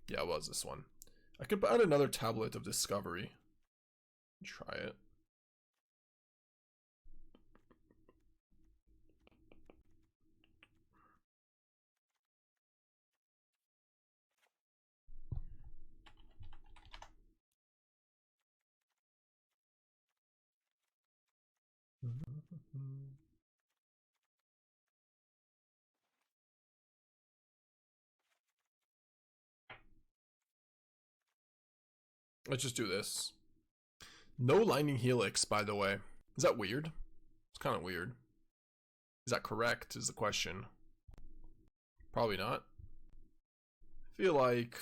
Yeah, it was this one. I could add another tablet of discovery. Try it. Let's just do this. No Lightning Helix, by the way. Is that weird? It's kind of weird. Is that correct, is the question. Probably not. I feel like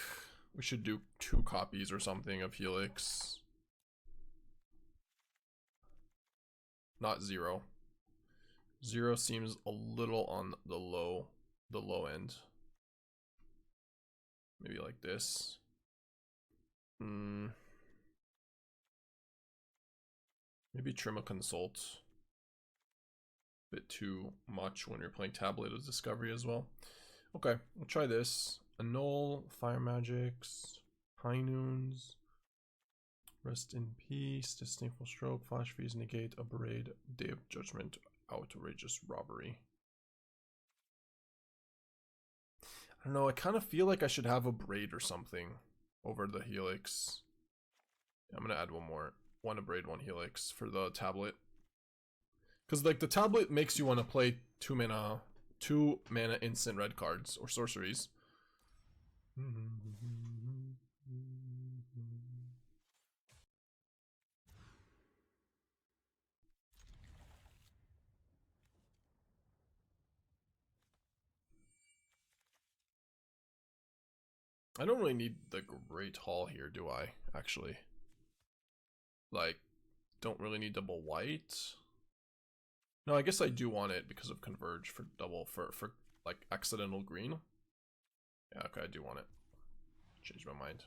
we should do 2 copies or something of Helix. Not 0. 0 seems a little on the low end. Maybe like this. Maybe trim a consult. Bit too much when you're playing Tablet of Discovery as well. Okay, we'll try this. Annul, Fire Magics, High Noons, Rest in Peace, Disdainful Stroke, Flashfreeze, Negate, Abrade, Day of Judgment, Outrageous Robbery. I don't know, I kind of feel like I should have Abrade or something over the Helix. Yeah, I'm gonna add one more. 1 Abrade, 1 Helix for the tablet. Because like the tablet makes you want to play 2 mana instant red cards or sorceries. I don't really need the Great Hall here, do I? Actually. Like, don't really need double white. No, I guess I do want it because of Converge for double, for like accidental green. Yeah, okay, I do want it. Change my mind.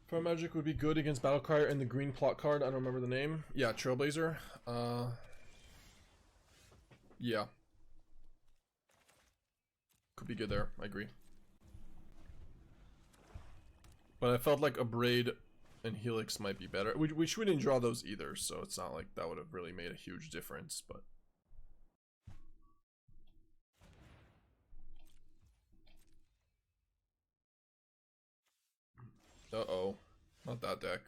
Fire Magic would be good against Battlecry and the green plot card. I don't remember the name. Yeah, Trailblazer. Yeah. Could be good there, I agree. But I felt like Abrade and Helix might be better. Which we didn't draw those either, so it's not like that would have really made a huge difference, but... Uh-oh. Not that deck.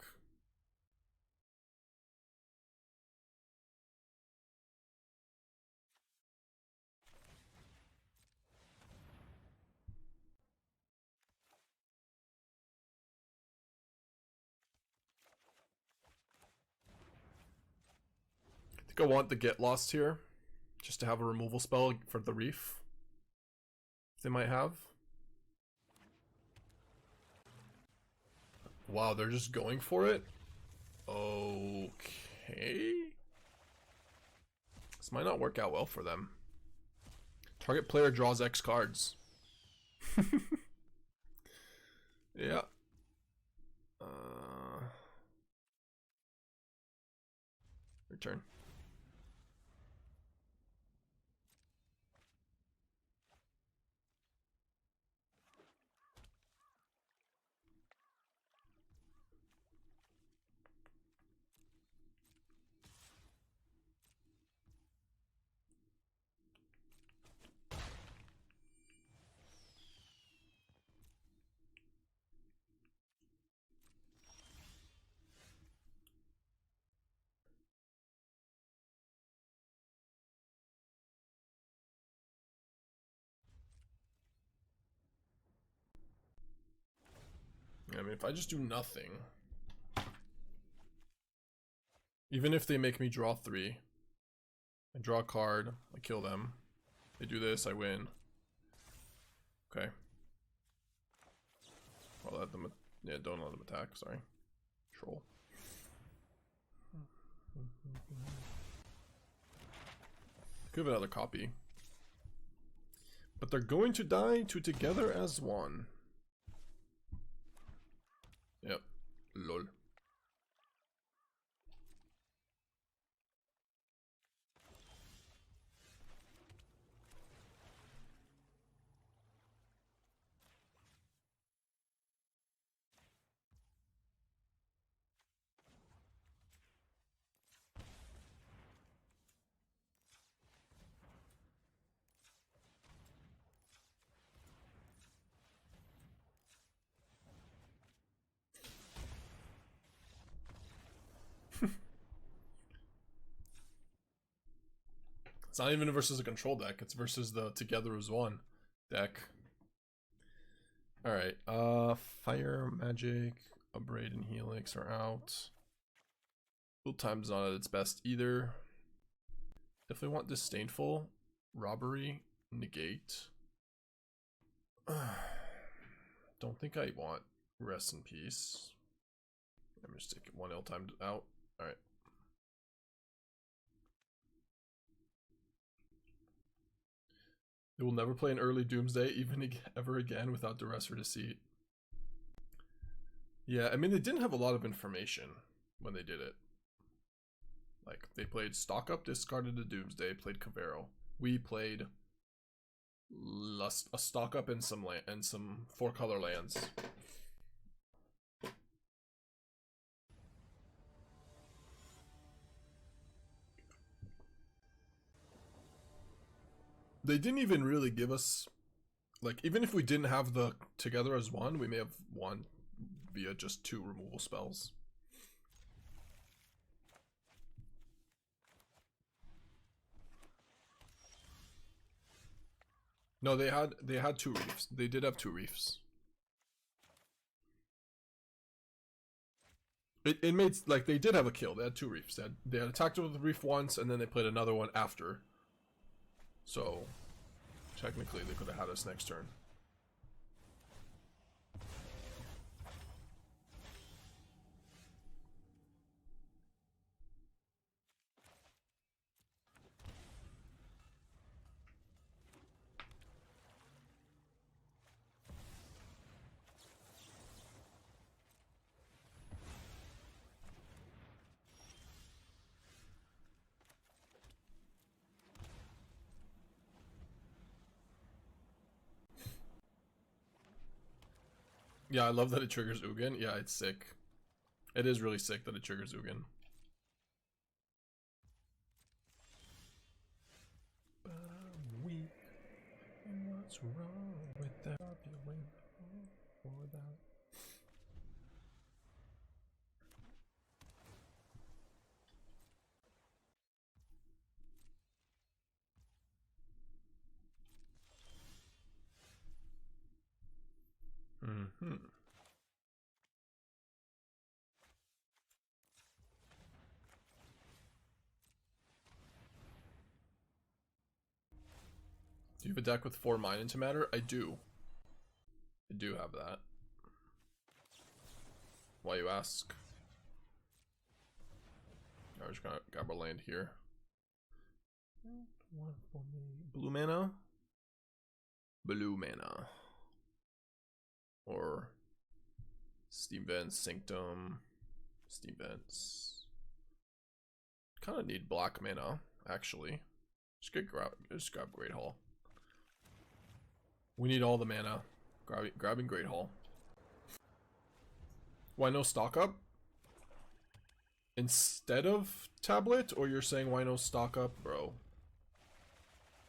I think I want the Get Lost here. Just to have a removal spell for the Reef. They might have. Wow, they're just going for it? Okay. This might not work out well for them. Target player draws X cards. Yeah. Return. I mean, if I just do nothing, even if they make me draw 3, I draw a card, I kill them. They do this, I win. Okay. I'll let them, yeah, don't let them attack, sorry. Troll. Could have another copy. But they're going to die to together as one. Yep. Lol. It's not even versus a control deck, it's versus the Together as One deck. Alright, Fire, Magic, Abrade, and Helix are out. Build time's not at its best either. Definitely want Disdainful, Robbery, Negate. Don't think I want Rest in Peace. Let me just take one L timed out. Alright. They will never play an early Doomsday even ever again without duress or deceit. Yeah, I mean, they didn't have a lot of information when they did it. Like, they played Stock Up, discarded a Doomsday, played Cavero. We played a Stock Up and some 4-color lands. They didn't even really give us, like, even if we didn't have the Together as One, we may have won via just 2 removal spells. No, they had 2 reefs. They did have 2 reefs. It made, like, they did have a kill. They had 2 reefs. They had attacked with the reef once, and then they played another one after. So, technically, they could have had us next turn. Yeah, I love that it triggers Ugin. Yeah, it's sick. It is really sick that it triggers Ugin. But I'm weak. And what's wrong with that? I'll be waiting for that. Mm-hmm. Do you have a deck with 4 Mind into Matter? I do. I do have that. Why you ask? I'm just gonna grab a land here. One for me. Blue mana? Blue mana. Or Steam Vents, Sanctum, Steam Vents. Kind of need black mana, actually. Just grab Great Hall. We need all the mana. Grabbing Great Hall. Why no Stock Up? Instead of Tablet? Or you're saying why no Stock Up? Bro.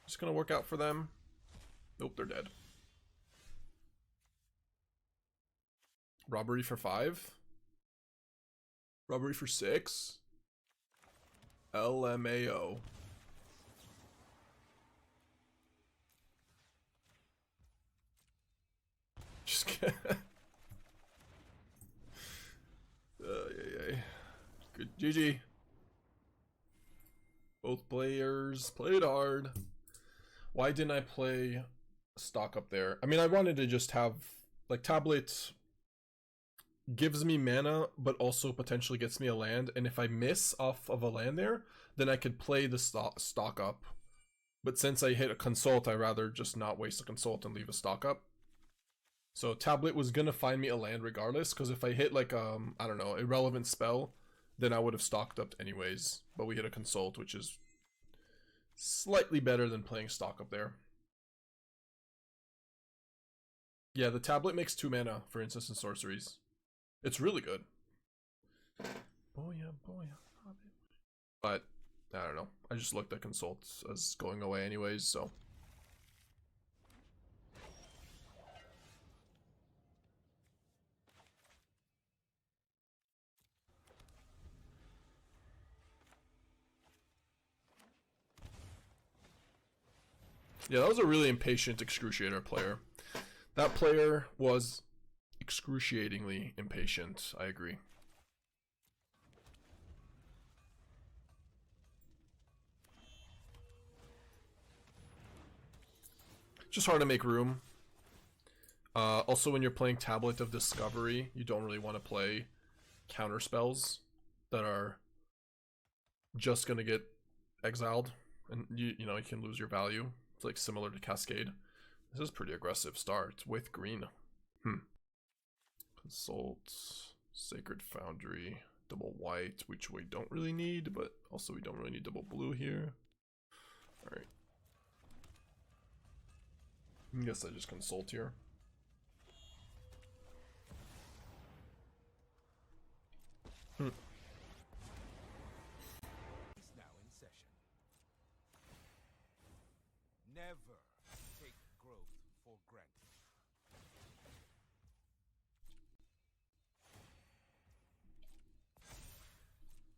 Just gonna work out for them. Nope, they're dead. Robbery for 5? Robbery for 6? LMAO. Just kidding. Good GG. Both players played hard. Why didn't I play Stock Up there? I mean, I wanted to just have, like, Tablet gives me mana, but also potentially gets me a land, and if I miss off of a land there, then I could play the Stock Up. But since I hit a Consult, I'd rather just not waste a Consult and leave a Stock Up. So Tablet was gonna find me a land regardless, because if I hit like I don't know, irrelevant spell, then I would have stocked up anyways. But we hit a Consult, which is slightly better than playing Stock Up there. Yeah, the Tablet makes 2 mana for instants and sorceries. It's really good. Boy, boy. But I don't know. I just looked at Consult as going away anyways, so. Yeah, that was a really impatient Excruciator player. That player was excruciatingly impatient. I agree. Just hard to make room. Also, when you're playing Tablet of Discovery, you don't really want to play counter spells that are just gonna get exiled, and you know you can lose your value. It's like similar to Cascade. This is pretty aggressive start with green. Consult, Sacred Foundry, double white, which we don't really need, but also we don't really need double blue here. Alright. I guess I just consult here. Now in session. Never take growth for granted.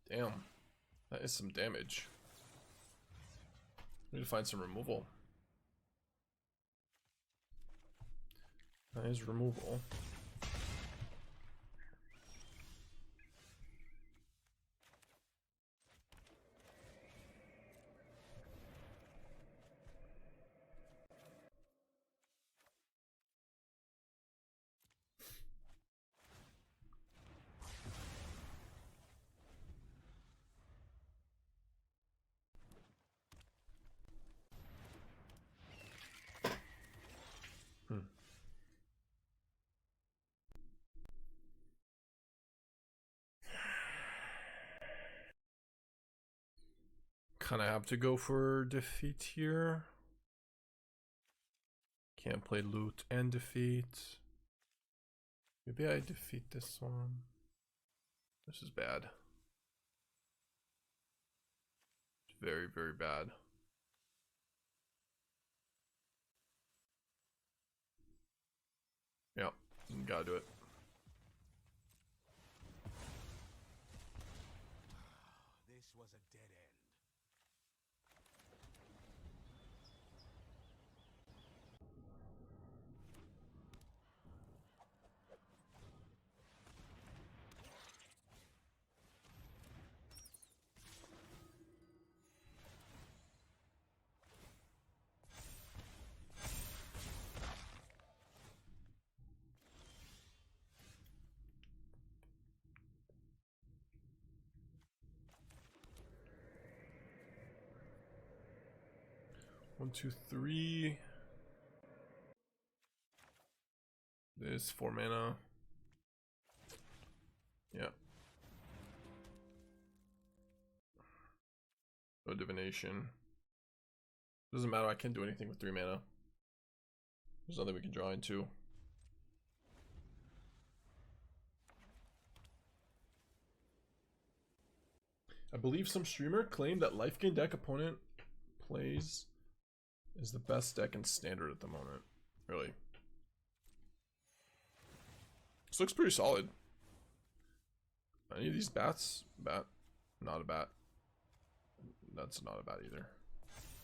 Damn. That is some damage. We need to find some removal. That is removal. Kind of have to go for defeat here. Can't play loot and defeat. Maybe I defeat this one. This is bad. It's very, very bad. Yeah, gotta do it. This was a dead end. One, two, three. This 4 mana. Yeah. No divination. Doesn't matter, I can't do anything with 3 mana. There's nothing we can draw into. I believe some streamer claimed that life gain deck opponent plays is the best deck in standard at the moment. Really. This looks pretty solid. Any of these bats? Bat? Not a bat. That's not a bat either.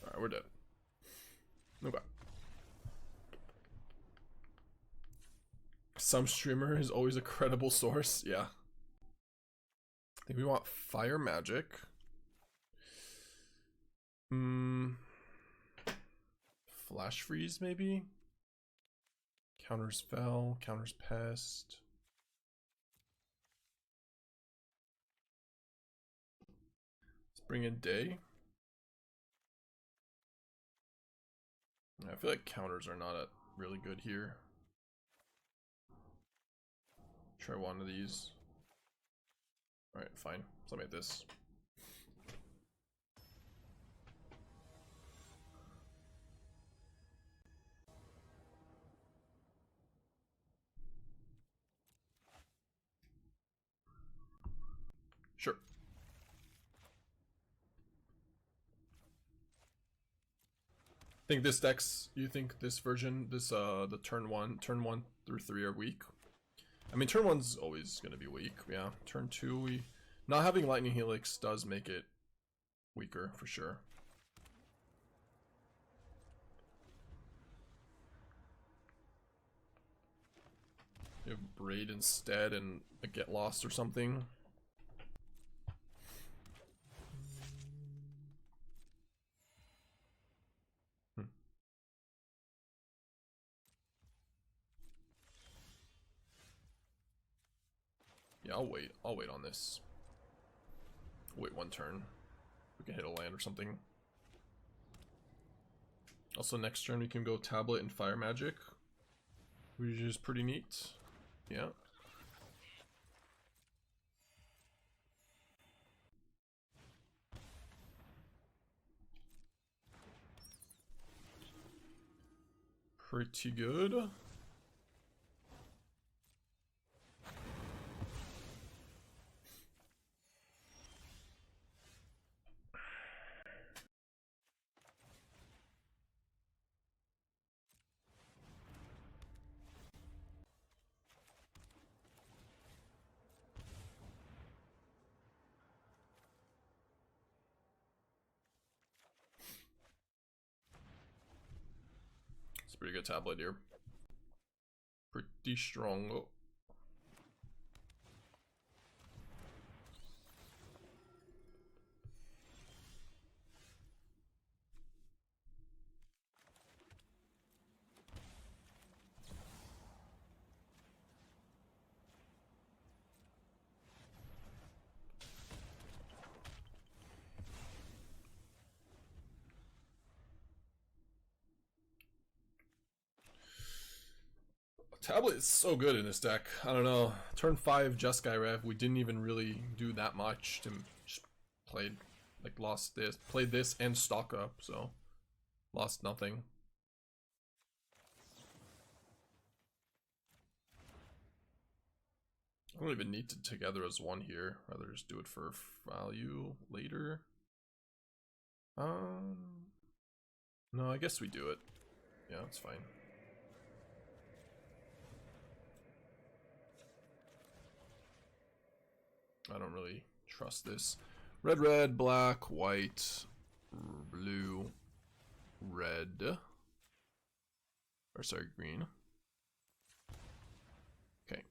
Alright, we're dead. No bat. Some streamer is always a credible source. Yeah. I think we want fire magic. Flashfreeze maybe? Counters Fel, counters Pest. Let's bring in Day. I feel like counters are not really good here. Try one of these. Alright, fine. So I'll make this. Sure. Think this deck's, you think this version, this the turn 1 through 3 are weak? I mean, turn 1's always gonna be weak, yeah. Turn 2, we not having Lightning Helix does make it weaker for sure. You have Braid instead and Get Lost or something. Yeah, I'll wait. I'll wait on this. Wait one turn. We can hit a land or something. Also, next turn we can go Tablet and Fire Magic, which is pretty neat. Yeah. Pretty good. It's a pretty good tablet here. Pretty strong. Oh. Tablet is so good in this deck. I don't know. Turn 5 Jeskai Rev, we didn't even really do that much. To just played, like, lost this, played this and stock up, so lost nothing. I don't even need to together as one here. Rather just do it for value later. No, I guess we do it. Yeah, it's fine. I don't really trust this. Red, red, black, white, blue, red. Or sorry, green. Okay.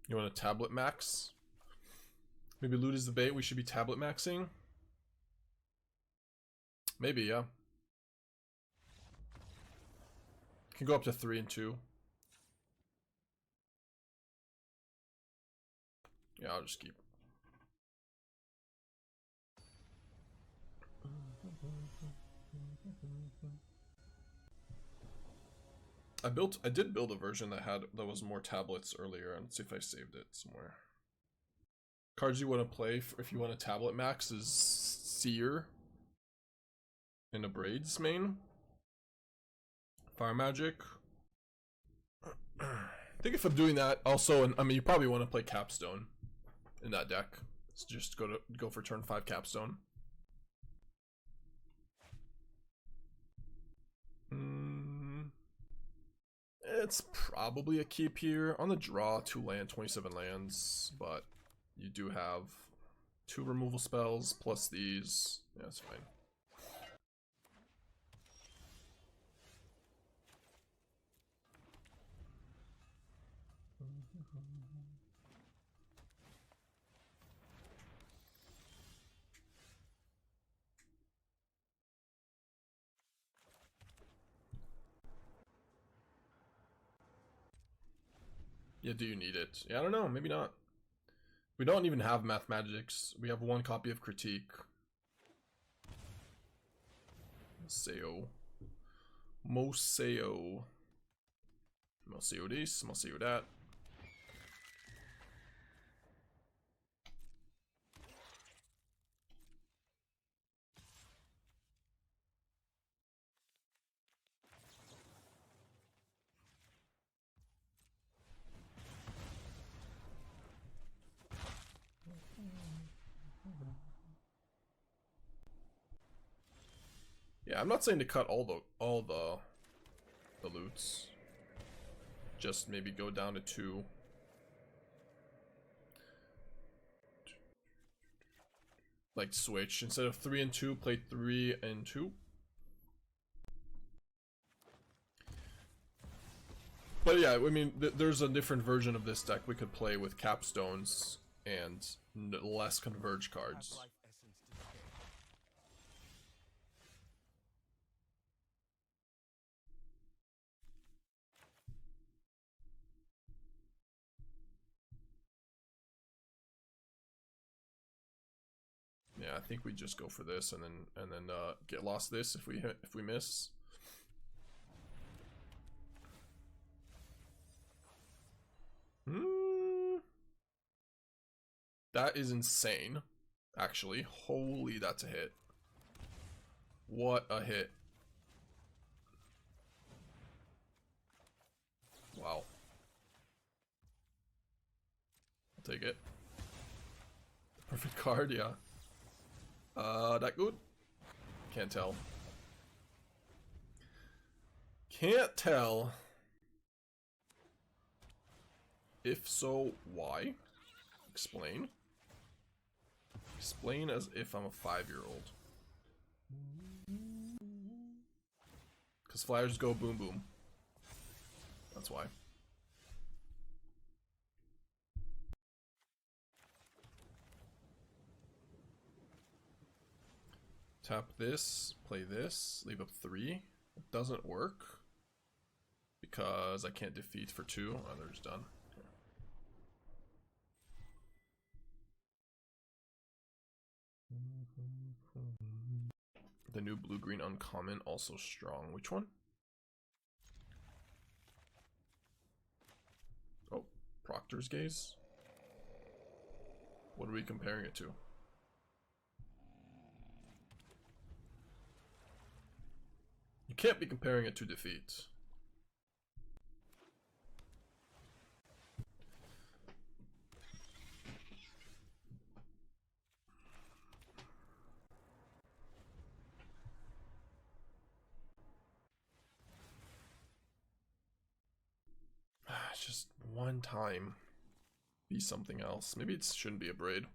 You want a tablet max? Maybe loot is the bait. We should be tablet maxing. Maybe, yeah. Can go up to 3 and 2. Yeah, I'll just keep. I did build a version that was more tablets earlier. Let's see if I saved it somewhere. Cards you want to play if you want a tablet max is Seer and Abrade's main. Fire Magic. I think if I'm doing that, also, and I mean, you probably want to play Capstone in that deck. So just go for turn 5 Capstone. It's probably a keep here. On the draw, 2 land, 27 lands, but you do have 2 removal spells plus these. Yeah, that's fine. Yeah, do you need it? Yeah, I don't know, maybe not. We don't even have Mathematics. We have 1 copy of Critique. Museo. Museo this, Museo that. I'm not saying to cut all the loots. Just maybe go down to 2. Like switch, instead of 3 and 2, play 3 and 2. But yeah, I mean, there's a different version of this deck we could play with capstones and less converge cards. Yeah, I think we just go for this and then get lost this if we miss. That is insane. Actually, holy, that's a hit. What a hit. Wow. I'll take it. Perfect card, yeah. That good? Can't tell. Can't tell. If so, why? Explain. Explain as if I'm a 5-year-old. Because flyers go boom boom. That's why. Tap this, play this, leave up 3. It doesn't work. Because I can't defeat for 2. Oh, they're just done. The new blue-green uncommon, also strong. Which one? Oh, Proctor's Gaze? What are we comparing it to? You can't be comparing it to defeat. Just one time. Be something else. Maybe it shouldn't be Abrade.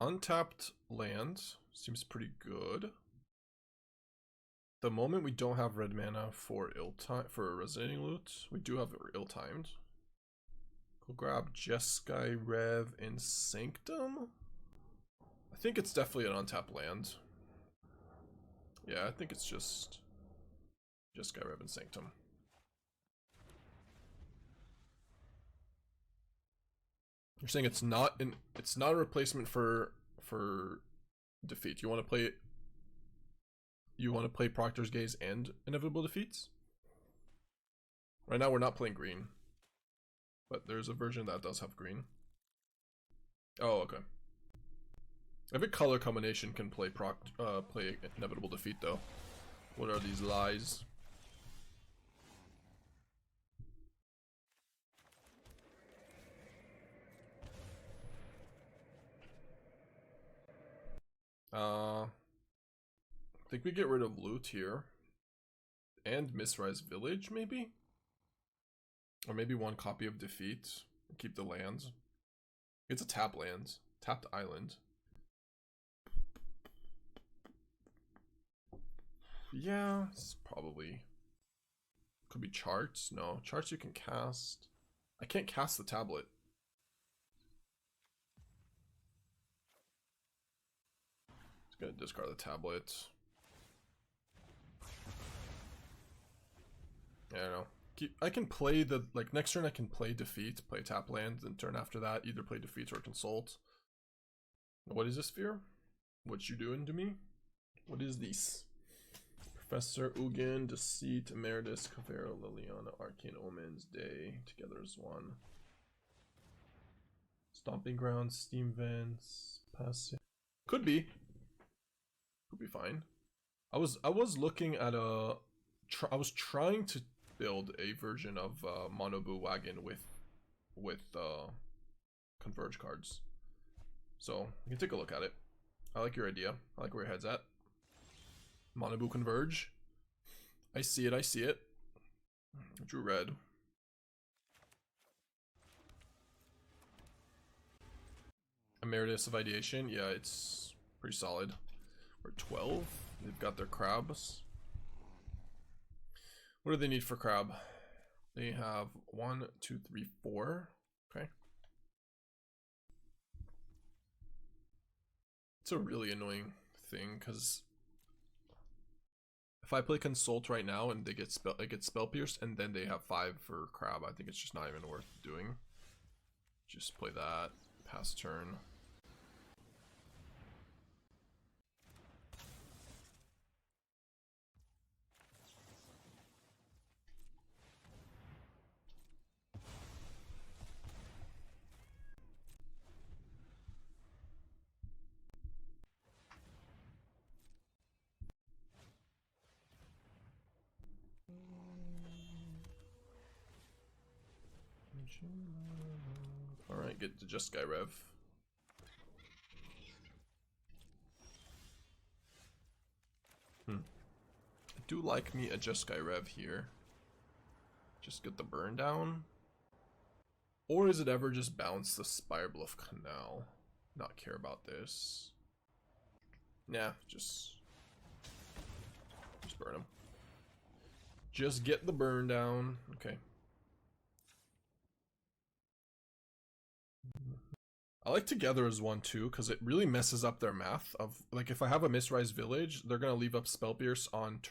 Untapped land seems pretty good. The moment we don't have red mana for Resonating Lute, we do have it ill-timed. Go grab Jeskai Rev and Sanctum. I think it's definitely an untapped land. Yeah, I think it's just Jeskai Rev and Sanctum. You're saying it's not a replacement for defeat. You want to play Proctor's Gaze and Inevitable Defeats? Right now we're not playing green. But there's a version that does have green. Oh, okay. Every color combination can play Inevitable Defeat though. What are these lies? I think we get rid of loot here. And Mistrise Village, maybe? Or maybe one copy of Defeat. Keep the lands. It's a tap land. Tapped island. Yeah, it's probably... Could be charts? No, charts you can cast. I can't cast the tablet. Gonna discard the tablet. I don't know. I can play the next turn. I can play defeat, play tap land, and turn after that either play defeat or consult. What is this fear? What you doing to me? What is this? Professor Ugin, Deceit, Emeritus, Cavera, Liliana, Arcane Omens, Day, together as one. Stomping Grounds, Steam Vents, Passive. Could be fine. I was looking at a. I was trying to build a version of Monobu Wagon with Converge cards. So you can take a look at it. I like your idea. I like where your head's at. Monobu Converge. I see it. I see it. Drew red. Emeritus of Ideation. Yeah, it's pretty solid. We're 12. They've got their crabs. What do they need for crab? They have 1, 2, 3, 4. Okay. It's a really annoying thing because if I play Consult right now and they get spell pierced and then they have 5 for crab, I think it's just not even worth doing. Just play that, pass turn. Alright, get to Jeskai Rev. I do like me a Jeskai Rev here. Just get the burn down. Or is it ever just bounce the Spirebluff Canal? Not care about this. Nah, just burn him. Just get the burn down. Okay. I like Together as one too, because it really messes up their math of, like, if I have a Mistrise Village, they're gonna leave up Spell Pierce on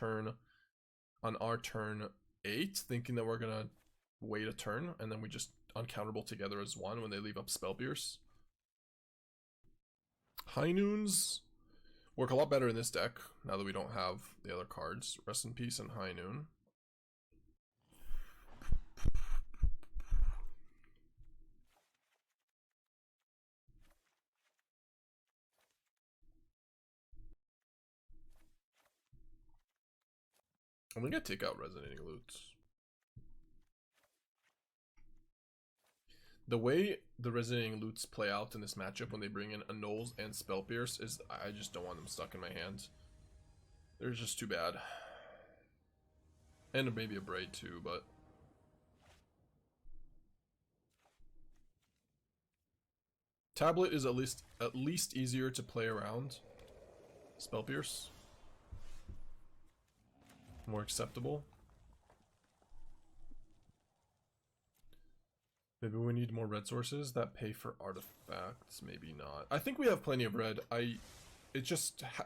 our turn 8, thinking that we're gonna wait a turn, and then we just uncounterable Together as one when they leave up Spell Pierce. High Noons work a lot better in this deck now that we don't have the other cards. Rest in Peace and High Noon. I'm gonna take out Resonating Lute. The way the Resonating Lutes play out in this matchup when they bring in Annuls and Spell Pierce is I just don't want them stuck in my hand. They're just too bad. And maybe Abrade too, but Tablet is at least easier to play around. Spell Pierce. More acceptable. Maybe we need more red sources that pay for artifacts. Maybe not. I think we have plenty of red.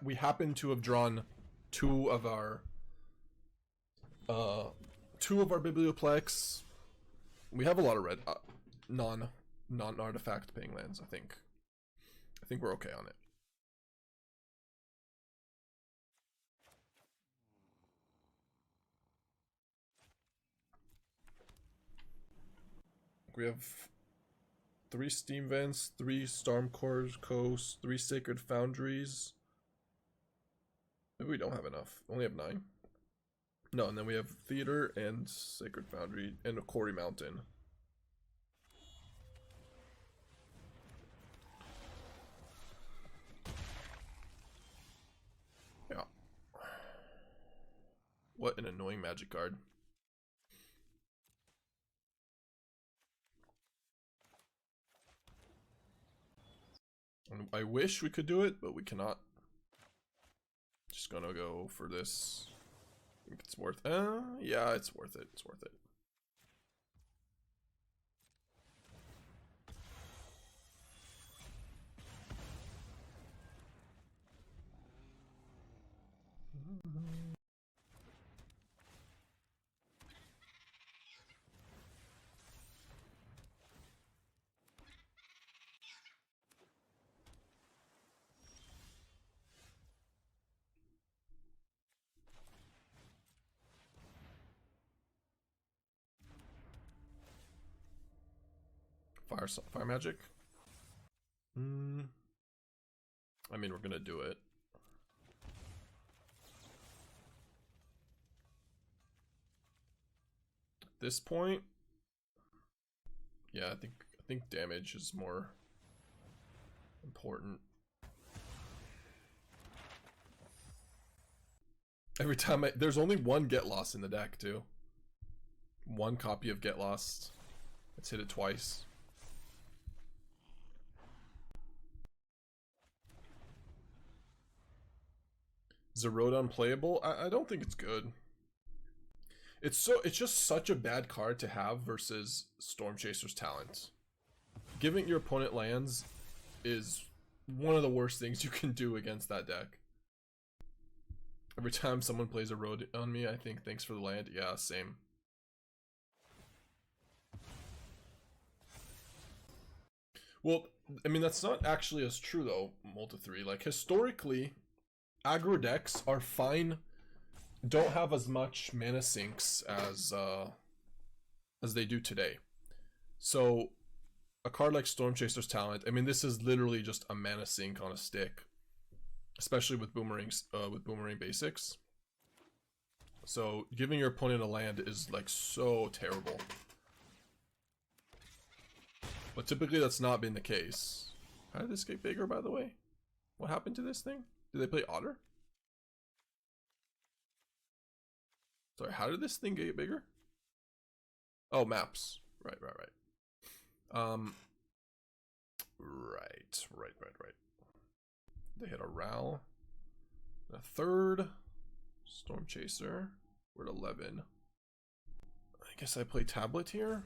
We happen to have drawn two of our Biblioplex. We have a lot of red, non-artifact paying lands. I think we're okay on it. We have 3 Steam Vents, 3 Stormcarved Coast, 3 Sacred Foundries. Maybe we don't have enough. We only have 9. No, and then we have Theater and Sacred Foundry and a Cori Mountain. Yeah. What an annoying magic card. I wish we could do it, but we cannot. Just gonna go for this. I think it's worth yeah, it's worth it. It's worth it. fire magic. I mean, we're gonna do it. At this point, yeah, I think damage is more important. Every time there's only one Get Lost in the deck too. One copy of Get Lost. Let's hit it twice. Zeroed unplayable? I don't think it's good. It's just such a bad card to have versus Storm Chaser's Talent. Giving your opponent lands is one of the worst things you can do against that deck. Every time someone plays a road on me, I think thanks for the land. Yeah, same. Well, I mean, that's not actually as true though, Multi-3. Like, historically, aggro decks are fine, don't have as much mana sinks as they do today. So, a card like Storm Chaser's Talent, I mean, this is literally just a mana sink on a stick, especially with boomerangs, with boomerang basics. So, giving your opponent a land is like so terrible. But typically that's not been the case. How did this get bigger, by the way? What happened to this thing? Did they play Otter? Sorry, how did this thing get bigger? Oh, maps. Right. Right. They hit a Ral. A third. Storm Chaser. We're at 11. I guess I play Tablet here.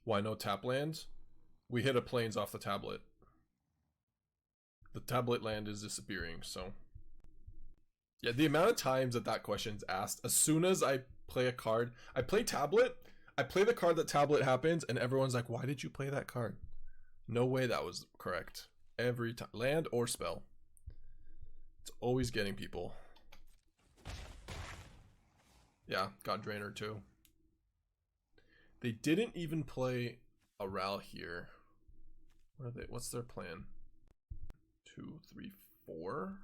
Why no tap land? We hit a plains off the tablet. The tablet land is disappearing, so. Yeah, the amount of times that question's asked, as soon as I play a card, I play tablet, I play the card that tablet happens, and everyone's like, why did you play that card? No way that was correct. Every time. Land or spell. It's always getting people. Yeah, God Drainer too. They didn't even play a Ral here. What are they? What's their plan? 2, 3, 4.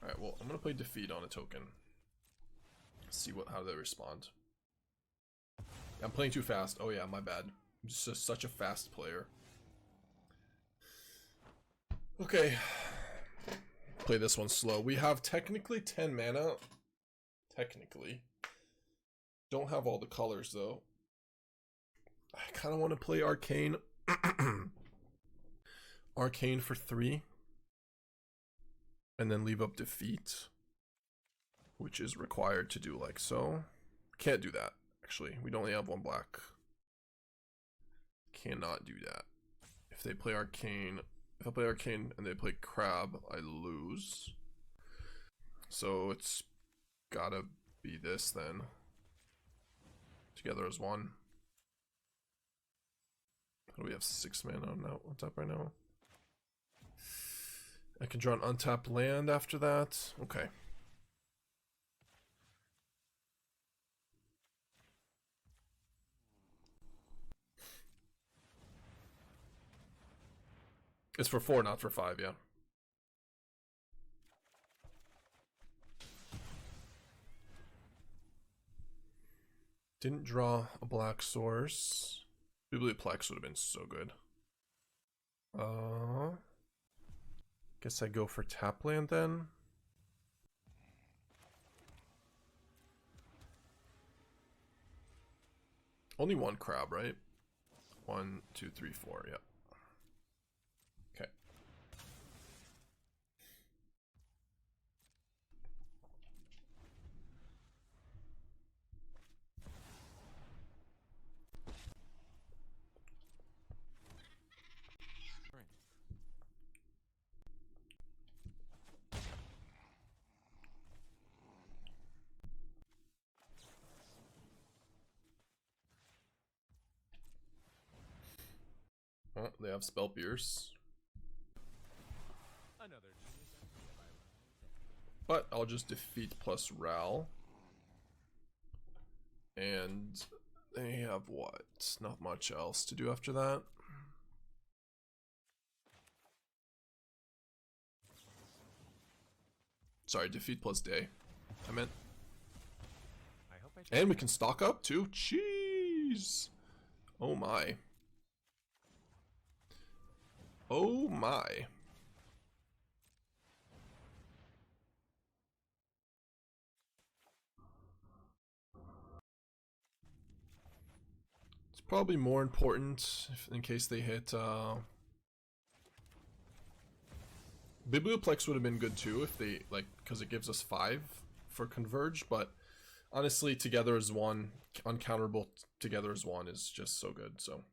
All right. Well, I'm gonna play Defeat on a token. See how they respond. I'm playing too fast. Oh yeah, my bad. I'm just such a fast player. Okay. Play this one slow. We have technically 10 mana. Technically. Don't have all the colors though. I kind of want to play Arcane. Arcane for 3. And then leave up Defeat, which is required to do like so. Can't do that, actually. We'd only have 1 black. Cannot do that. If they play Arcane, if I play Arcane and they play Crab, I lose. So it's gotta be this then. Together as 1. What do we have? 6 mana on top right now. I can draw an untapped land after that. Okay. It's for 4, not for 5, yeah. Didn't draw a black source. Biblioplex would have been so good. Guess I go for tap land then. Only 1 crab, right? 1, 2, 3, 4, yeah. Okay. Oh, they have Spell Pierce. Another genius idea by Raucous. But I'll just defeat plus Ral. And they have what? Not much else to do after that. Sorry, defeat plus day. I meant. I hope I And we can stock up too. Jeez. Oh my. Oh my. It's probably more important in case they hit Biblioplex would have been good too if they, like, because it gives us 5 for Converge, but honestly, together as one, uncounterable together as one is just so good, so.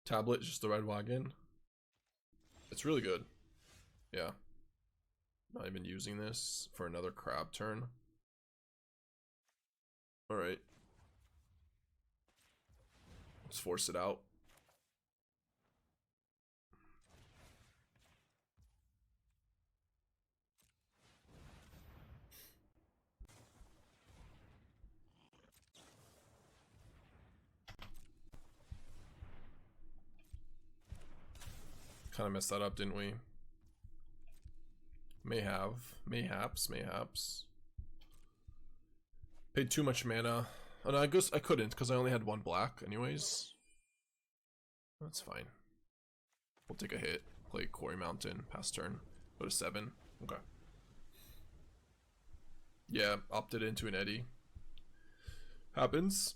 Tablet, just the red wagon. It's really good. Yeah. Not even using this for another crab turn. Alright. Let's force it out. Kind of messed that up, didn't we? May have. Mayhaps. Paid too much mana. Oh no, I guess I couldn't because I only had 1 black anyways. That's fine. We'll take a hit. Play Cori Mountain. Pass turn. Go to 7. Okay. Yeah, opted into an Eddy. Happens.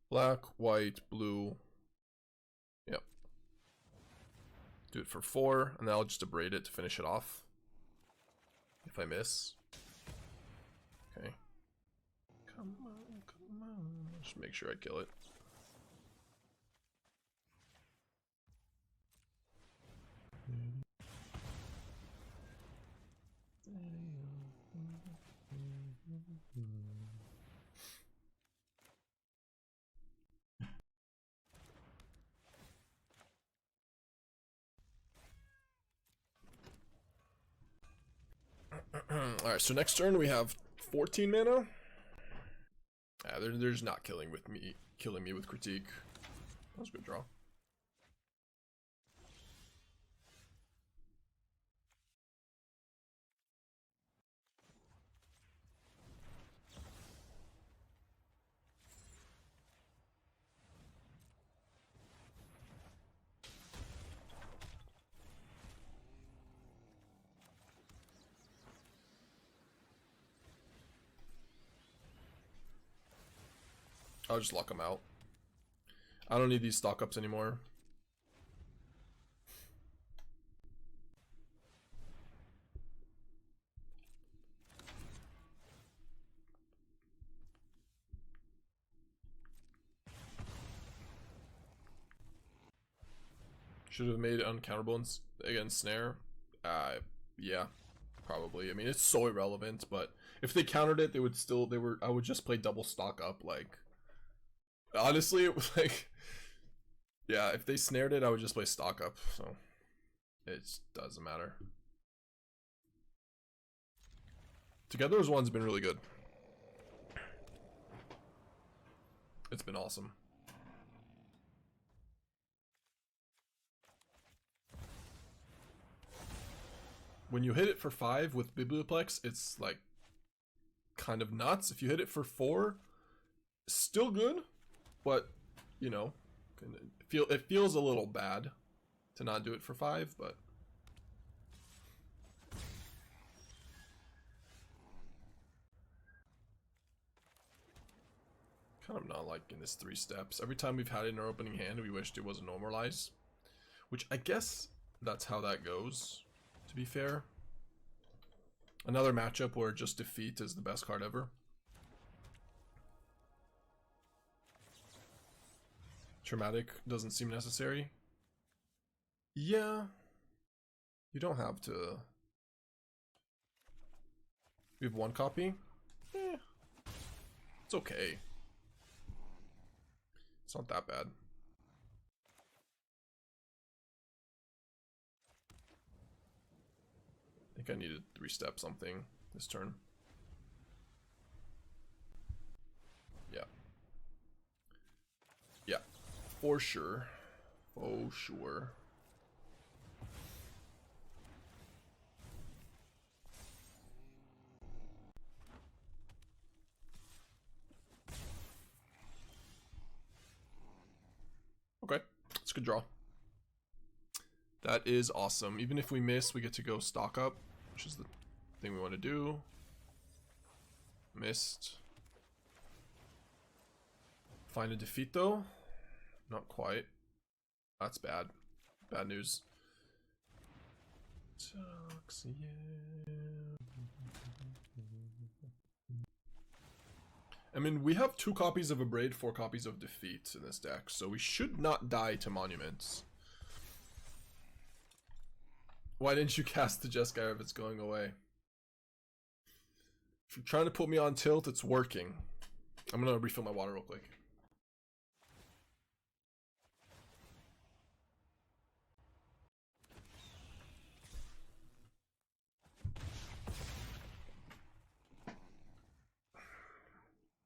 Black, white, blue. Yep. Do it for 4, and then I'll just abrade it to finish it off. If I miss. Okay. Come on. Just make sure I kill it. Alright, so next turn we have 14 mana. They're just not killing me with critique. That was a good draw. I'll just lock them out. I don't need these stock ups anymore. Should have made it uncounterable against Snare. Yeah, probably. I mean, it's so irrelevant, but if they countered it, I would just play double stock up, like. Honestly, it was like, yeah, if they snared it, I would just play stock up, so it doesn't matter. Together as one's been really good. It's been awesome. When you hit it for 5 with Biblioplex, it's like kind of nuts. If you hit it for 4, still good. But, you know, it feels a little bad to not do it for 5, but Kind of not liking this 3 steps. Every time we've had it in our opening hand, we wished it was a normalize. Which I guess that's how that goes, to be fair. Another matchup where just defeat is the best card ever. Traumatic doesn't seem necessary. Yeah. You don't have to. We have 1 copy. It's okay. It's not that bad. I think I needed 3-step something this turn. Yeah. Yeah. For sure. For sure. Okay, it's a good draw. That is awesome. Even if we miss, we get to go stock up, which is the thing we want to do. Missed. Find a defeat though? Not quite. That's bad. Bad news. I mean, we have 2 copies of Abrade, 4 copies of Defeat in this deck, so we should not die to Monuments. Why didn't you cast the Jeskai if it's going away? If you're trying to put me on tilt, it's working. I'm gonna refill my water real quick.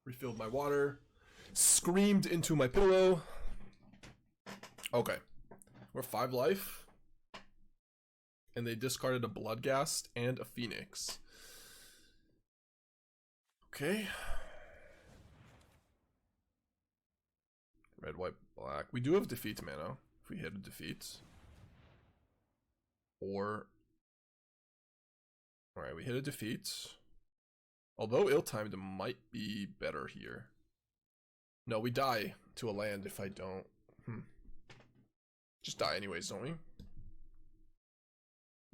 Refilled my water. Screamed into my pillow. Okay. We're 5 life. And they discarded a Bloodghast and a Phoenix. Okay. Red, white, black. We do have defeat mana if we hit a defeat. Or... Alright, we hit a defeat. Although ill-timed might be better here. No, we die to a land if I don't. Just die anyways, don't we? What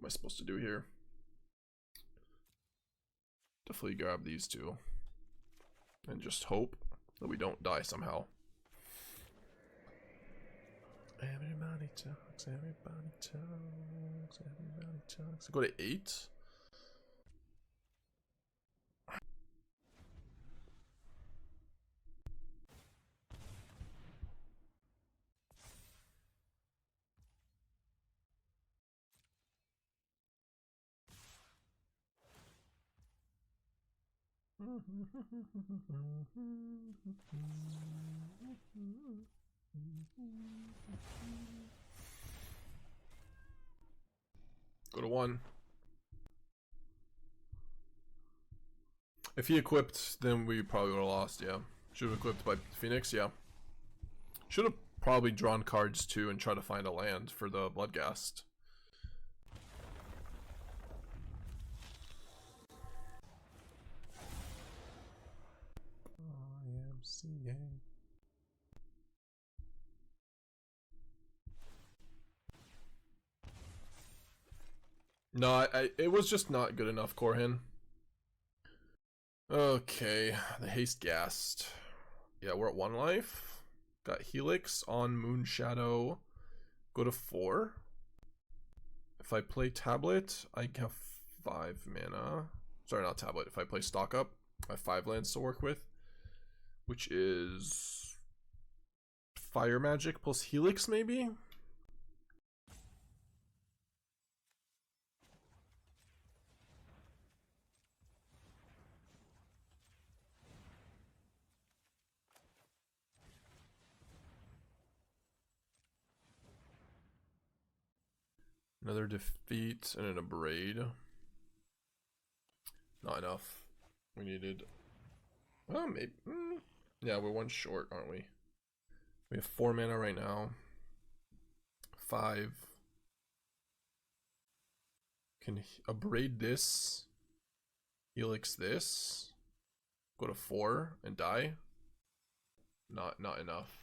am I supposed to do here? Definitely grab these 2. And just hope that we don't die somehow. Everybody talks, everybody talks, everybody talks. Go to 8. Go to 1. If he equipped, then we probably would have lost, yeah. Should have equipped by Phoenix, yeah. Should have probably drawn cards too and try to find a land for the Bloodghast. No, it was just not good enough, Corhin. Okay, the Haste Ghast. Yeah, we're at 1 life. Got Helix on Moonshadow. Go to 4. If I play Tablet, I have 5 mana. Sorry, not Tablet. If I play Stock Up, I have 5 lands to work with. Which is... Fire Magic plus Helix, maybe? Another defeat and an Abrade. Not enough. We needed... Oh, maybe... Yeah, we're 1 short, aren't we? We have 4 mana right now. 5. Can Abrade this. Helix this. Go to 4 and die. Not enough.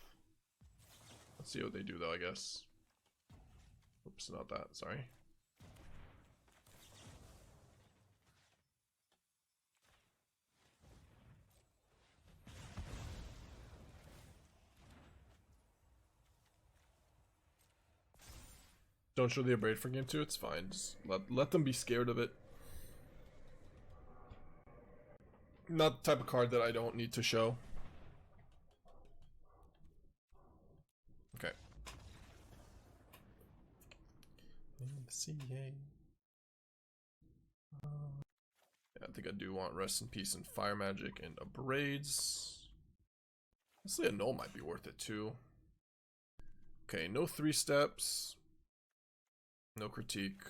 Let's see what they do though, I guess. Oops, not that, sorry. Don't show the Abrade for game 2, it's fine. Just let them be scared of it. Not the type of card that I don't need to show. Okay. Yeah, I think I do want Rest in Peace and Fire Magic and Abrades. Honestly, Annul might be worth it too. Okay, no 3 steps. No critique.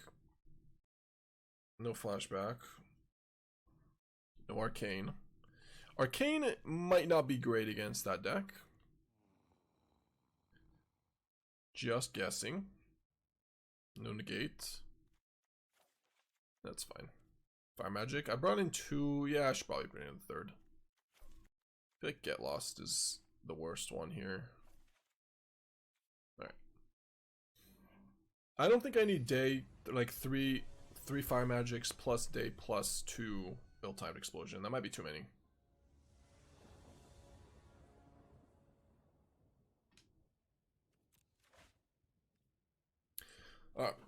No flashback. No arcane. Arcane might not be great against that deck. Just guessing. No negate. That's fine. Fire magic. I brought in 2. Yeah, I should probably bring in the 3rd. I feel like Get Lost is the worst one here. Alright. I don't think I need day, like 3 fire magics plus day plus 2 ill-timed explosion. That might be too many.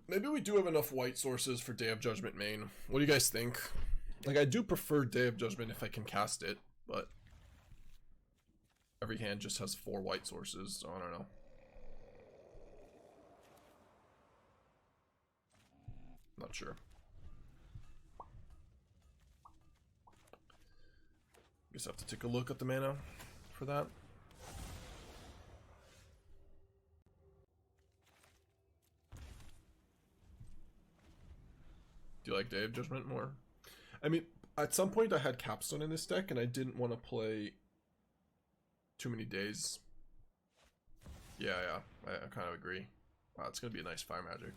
Maybe we do have enough white sources for Day of Judgment main. What do you guys think? Like, I do prefer Day of Judgment if I can cast it, but every hand just has 4 white sources, so I don't know. Not sure. Guess I have to take a look at the mana for that. Do you like Day of Judgment more? I mean, at some point I had Capstone in this deck and I didn't want to play too many days. Yeah, I kind of agree. Wow, it's going to be a nice fire magic.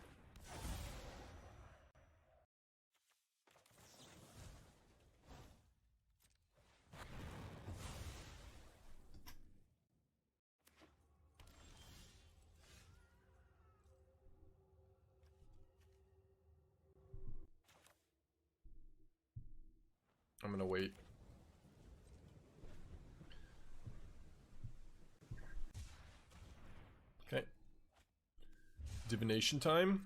I'm gonna wait. Okay. Divination time.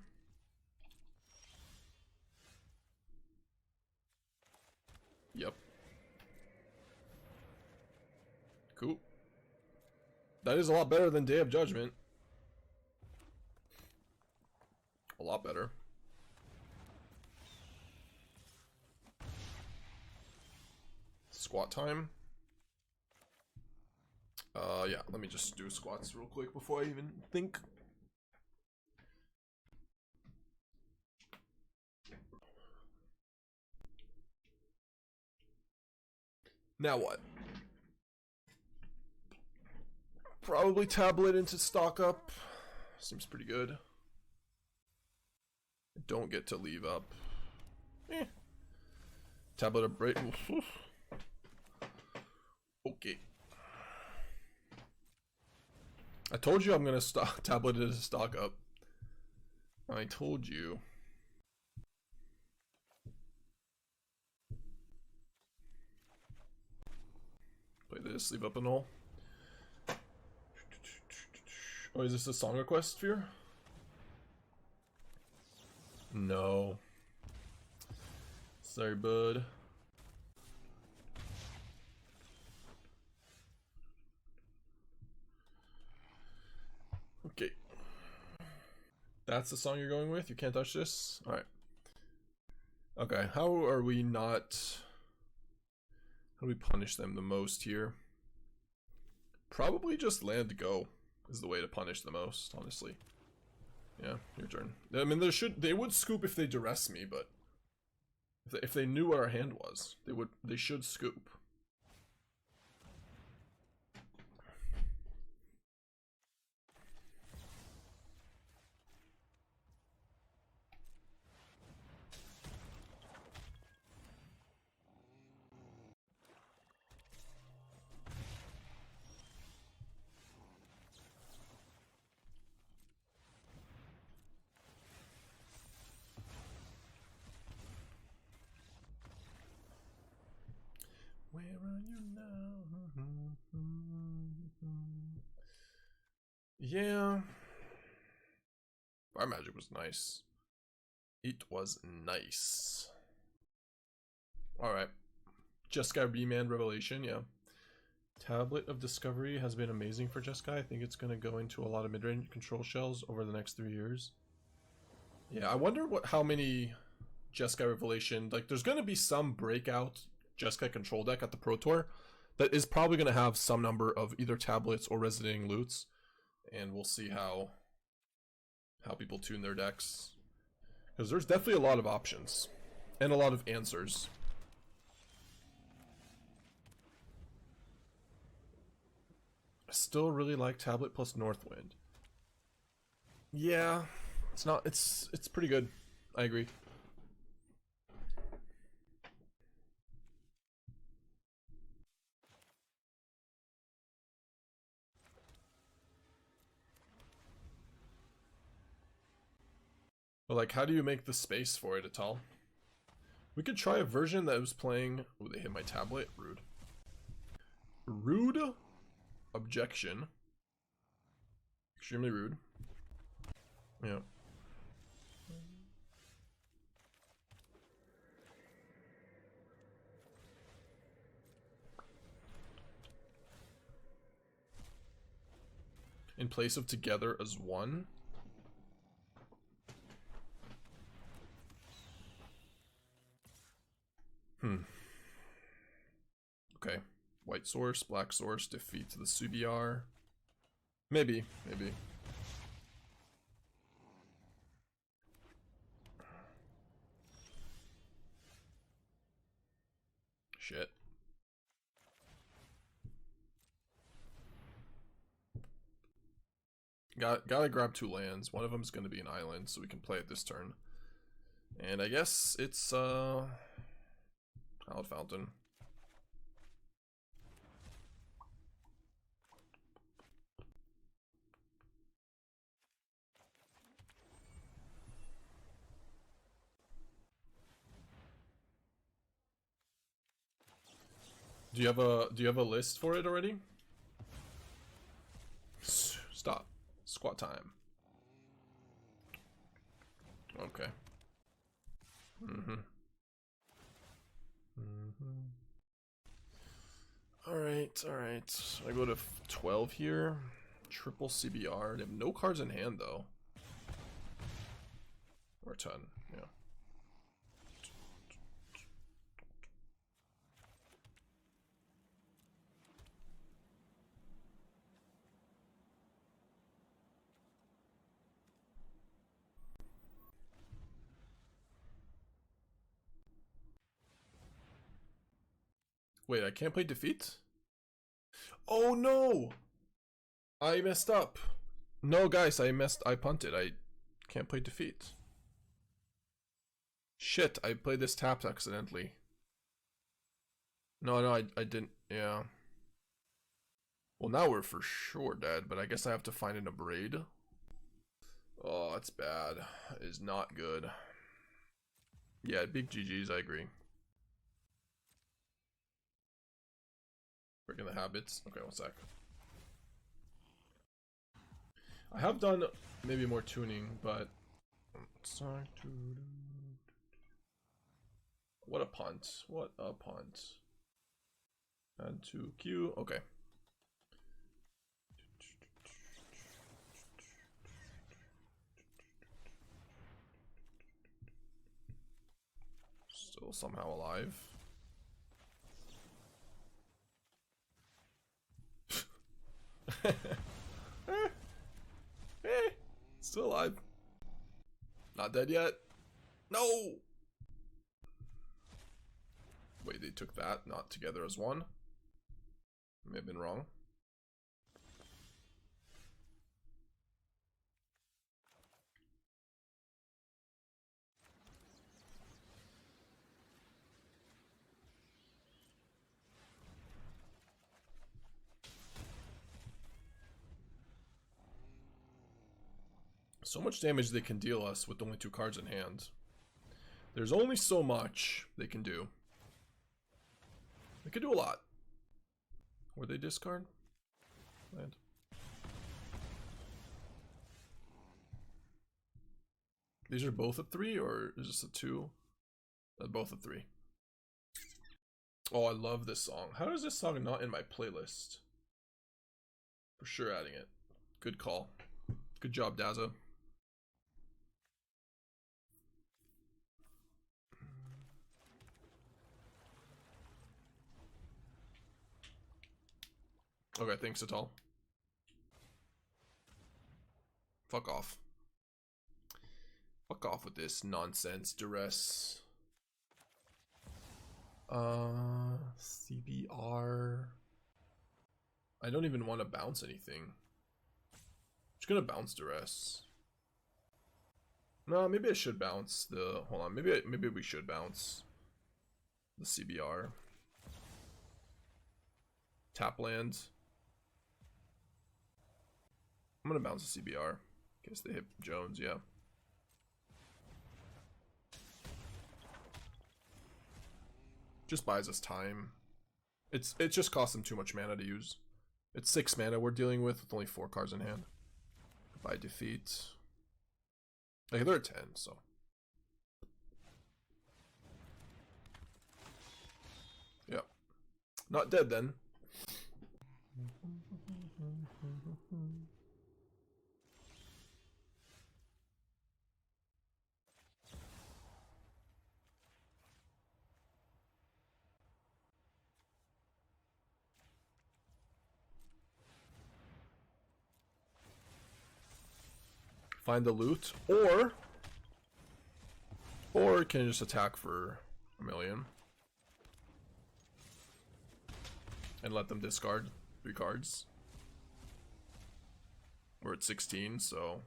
Yep. Cool. That is a lot better than Day of Judgment. A lot better. Squat time. Yeah, let me just do squats real quick before I even think. Now what? Probably tablet into stock up. Seems pretty good. Don't get to leave up. Tablet of break. Okay. I told you I'm gonna tablet it as stock up. I told you. Play this, leave up Annul. Oh, is this a song request sphere? No. Sorry, bud. Okay. That's the song you're going with? You can't touch this? Alright. Okay, how are we not... How do we punish them the most here? Probably just land go is the way to punish the most, honestly. Yeah, your turn. I mean, they would scoop if they duress me, but if they knew what our hand was, they should scoop. Yeah. Fire magic was nice. It was nice. Alright. Jeskai Revelation, yeah. Tablet of Discovery has been amazing for Jeskai. I think it's going to go into a lot of mid-range control shells over the next 3 years. Yeah, I wonder how many Jeskai Revelation... Like, there's going to be some breakout Jeskai control deck at the Pro Tour that is probably going to have some number of either tablets or Resonating Lutes. And we'll see how people tune their decks. Because there's definitely a lot of options. And a lot of answers. I still really like Tablet plus Northwind. Yeah, it's pretty good. I agree. But like, how do you make the space for it at all? We could try a version that was playing... Oh, they hit my tablet. Rude. Rude objection. Extremely rude. Yeah. In place of together as one. Okay. White source, black source, defeat the Subiar. Maybe. Shit. Gotta grab 2 lands. One of them is going to be an island, so we can play it this turn. And I guess it's Hallowed Fountain. Do you have a list for it already? Stop. Squat time. Okay. Alright. I go to 12 here. Triple CBR. They have no cards in hand though. Or 10, yeah. Wait, I can't play defeat? Oh no! I messed up. No, guys, I punted. I can't play defeat. Shit, I played this tapped accidentally. No, I didn't, yeah. Well, now we're for sure dead, but I guess I have to find an Abrade. Oh, it's bad. It is not good. Yeah, big GG's, I agree. Breaking the habits. Okay, one sec. I have done maybe more tuning, but... What a punt. What a punt. Add to queue. Okay. Still somehow alive. Still alive. Not dead yet. No! Wait, they took that, not together as one? May have been wrong. So much damage they can deal us with only 2 cards in hand. There's only so much they can do. They could do a lot. Or they discard? Land. These are both a 3, or is this a 2? They're both a 3. Oh, I love this song. How is this song not in my playlist? For sure adding it. Good call. Good job, Daza. Okay, thanks, Atal. Fuck off. Fuck off with this nonsense, duress. CBR. I don't even want to bounce anything. Just gonna bounce duress. No, maybe I should bounce the. Hold on, maybe we should bounce the CBR. Tap land. I'm gonna bounce the CBR. In case they hit Jones, yeah. Just buys us time. It just costs them too much mana to use. It's 6 mana we're dealing with only 4 cards in hand. By defeat. Like they're at 10, so. Yep. Not dead then. Find the loot, or can just attack for 1,000,000 and let them discard 3 cards. We're at 16, so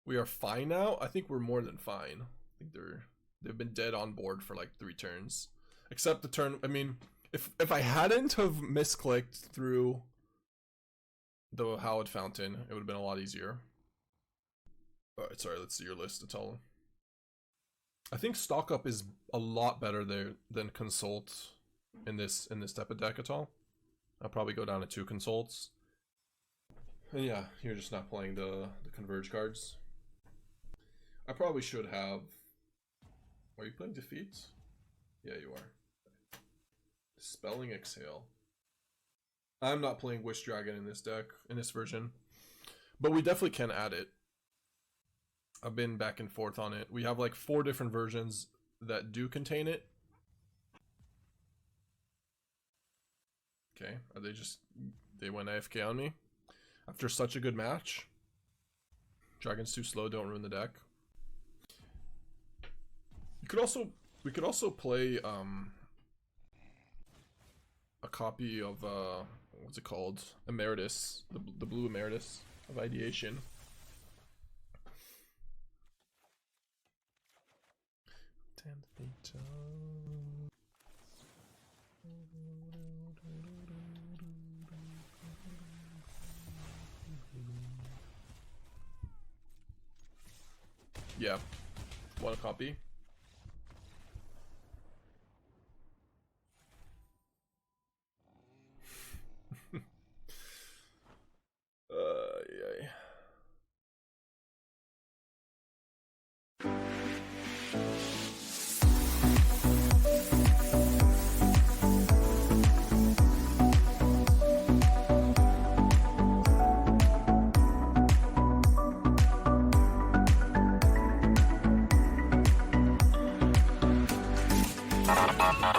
we are fine now. I think we're more than fine. I think they've been dead on board for like 3 turns, except the turn. I mean, if I hadn't have misclicked through the Hallowed Fountain, it would have been a lot easier. Alright, sorry, let's see your list, Atala. I think stock up is a lot better there than consult in this type of deck at all. I'll probably go down to 2 consults. And yeah, you're just not playing the converge cards. I probably should have. Are you playing defeat? Yeah, you are. Spelling Exhale. I'm not playing Wish Dragon in this deck, in this version. But we definitely can add it. I've been back and forth on it. We have like 4 different versions that do contain it. Okay, are they went AFK on me? After such a good match? Dragon's too slow, don't ruin the deck. We could also play a copy of what's it called? Emeritus, the blue Emeritus of Ideation. Yeah, want a copy? Yeah.